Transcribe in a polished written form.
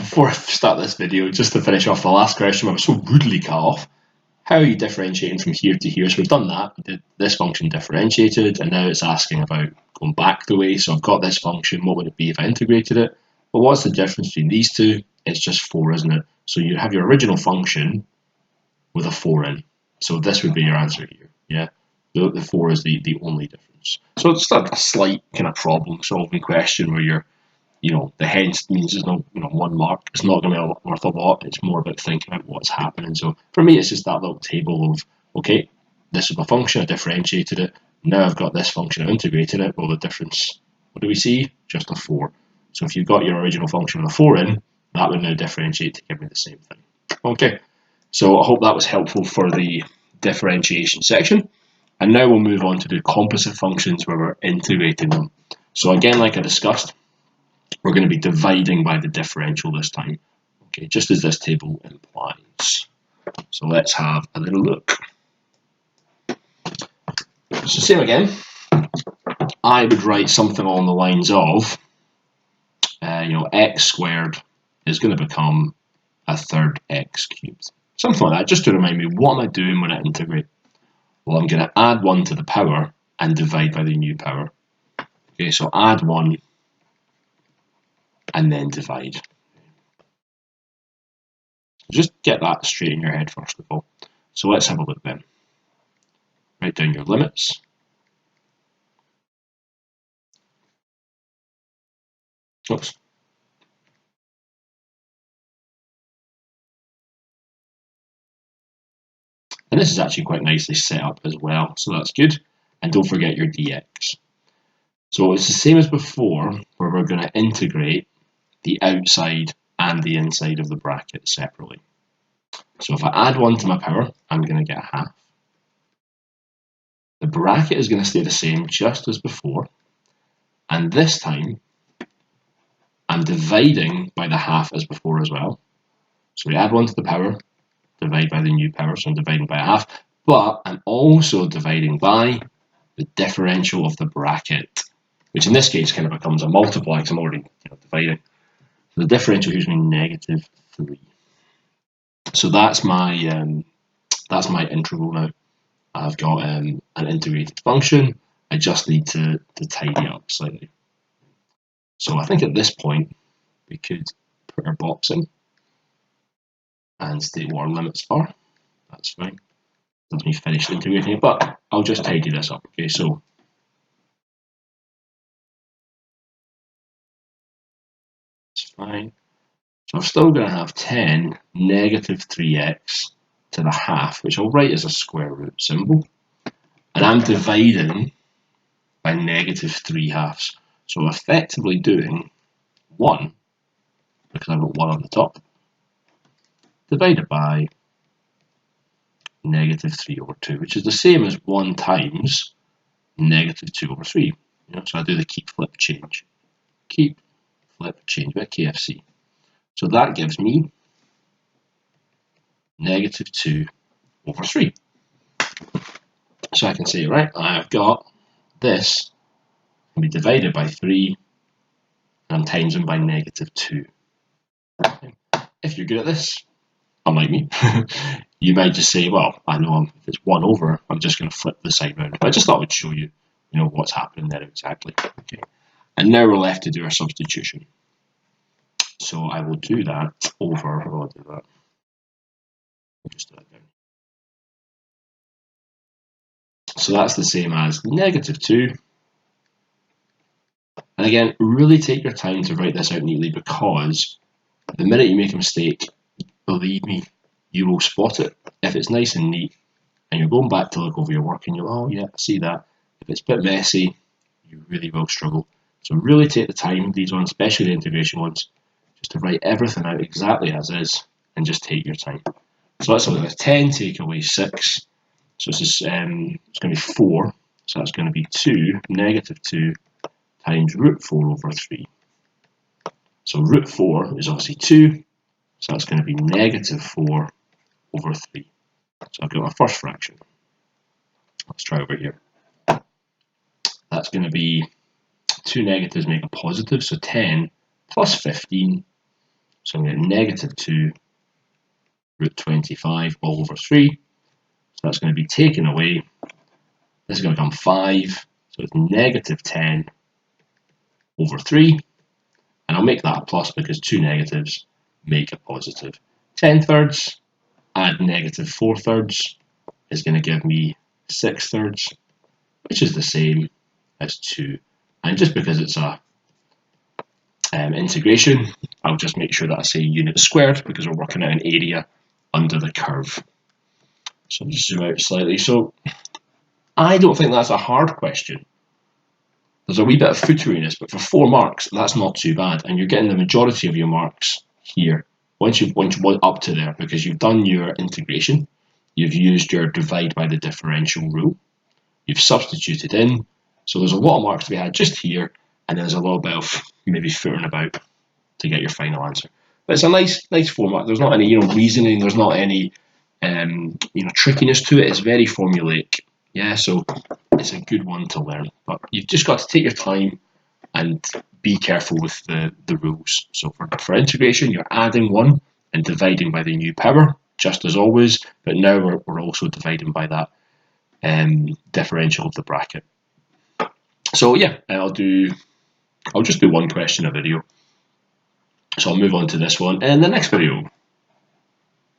before I start this video, just to finish off the last question, I was so rudely cut off. How are you differentiating from here to here? So we've done that. We did this function differentiated, and now it's asking about going back the way. So I've got this function. What would it be if I integrated it? Well, what's the difference between these two? It's just 4, isn't it? So you have your original function with a 4 in. So this would be your answer here. Yeah, the 4 is the only difference. So it's not a slight kind of problem-solving question where you're, the hence means there's no, 1 mark. It's not going to be worth a lot. It's more about thinking about what's happening. So for me, it's just that little table of, okay, this is my function, I differentiated it. Now I've got this function, I've integrated it. Well, the difference, what do we see? Just a 4. So if you've got your original function with a 4 in, that would now differentiate to give me the same thing. Okay, so I hope that was helpful for the differentiation section. And now we'll move on to do composite functions where we're integrating them. So again, like I discussed, we're going to be dividing by the differential this time, okay, just as this table implies. So let's have a little look. So same again, I would write something along the lines of, x squared is going to become a third x cubed. Something like that, just to remind me, what am I doing when I integrate? Well, I'm going to add 1 to the power and divide by the new power. Okay, so add 1 and then divide. Just get that straight in your head first of all. So let's have a look then. Write down your limits. Oops. And this is actually quite nicely set up as well, so that's good. And don't forget your dx. So it's the same as before, where we're going to integrate the outside and the inside of the bracket separately. So if I add 1 to my power, I'm going to get a half. The bracket is going to stay the same just as before. And this time, I'm dividing by the half as before as well. So we add 1 to the power, divide by the new power, so I'm dividing by a half. But I'm also dividing by the differential of the bracket, which in this case kind of becomes a multiply because I'm already dividing. So the differential here is going to be -3. So that's my integral now. I've got an integrated function. I just need to tidy up slightly. So I think at this point we could put our box in and state what our limits are. That's fine. Let me finish integrating it, but I'll just tidy this up. Okay, so it's fine. So I'm still going to have 10 -3x to the half, which I'll write as a square root symbol. And I'm dividing by -3/2. So I'm effectively doing 1, because I've got 1 on the top, divided by -3/2, which is the same as 1 times -2/3. So I do the keep, flip, change. Keep, flip, change, bit KFC. So that gives me -2/3. So I can say, right, I've got this can be divided by 3 and I'm times them by -2. If you're good at this, unlike me, you might just say, well, I know if it's 1 over, I'm just going to flip the sign round. But I just thought I would show you, what's happening there exactly. Okay. And now we're left to do our substitution. So I will do that over, I'll do that. I'll just do that down. So that's the same as -2. And again, really take your time to write this out neatly, because the minute you make a mistake, believe me, you will spot it. If it's nice and neat and you're going back to look over your work and you're, oh yeah, I see that. If it's a bit messy, you really will struggle. So really take the time, these ones, especially the integration ones, just to write everything out exactly as is and just take your time. So let's look at 10 take away 6. So this is, it's going to be 4. So that's going to be 2, -2 times √4/3. So √4 is obviously 2. So that's going to be -4/3. So I've got my first fraction. Let's try over here. That's going to be 2 negatives make a positive, so 10 plus 15. So I'm going to get negative 2 root 25 all over 3. So that's going to be taken away. This is going to become 5. So it's negative 10 over 3. And I'll make that a plus because two negatives make a positive. 10 thirds, add negative 4 thirds is going to give me 6 thirds, which is the same as 2. And just because it's a integration, I'll just make sure that I say units squared because we're working out an area under the curve. So I'll just zoom out slightly. So I don't think that's a hard question. There's a wee bit of footeriness, but for 4 marks, that's not too bad. And you're getting the majority of your marks here once you've up to there because you've done your integration, you've used your divide by the differential rule, you've substituted in. So there's a lot of marks to be had just here, and there's a little bit of maybe footing about to get your final answer. But it's a nice 4 mark. There's not any reasoning. There's not any trickiness to it. It's very formulaic. Yeah, so it's a good one to learn. But you've just got to take your time and be careful with the rules. So for integration, you're adding 1 and dividing by the new power, just as always. But now we're also dividing by that differential of the bracket. So yeah, I'll just do one question a video. So I'll move on to this one in the next video.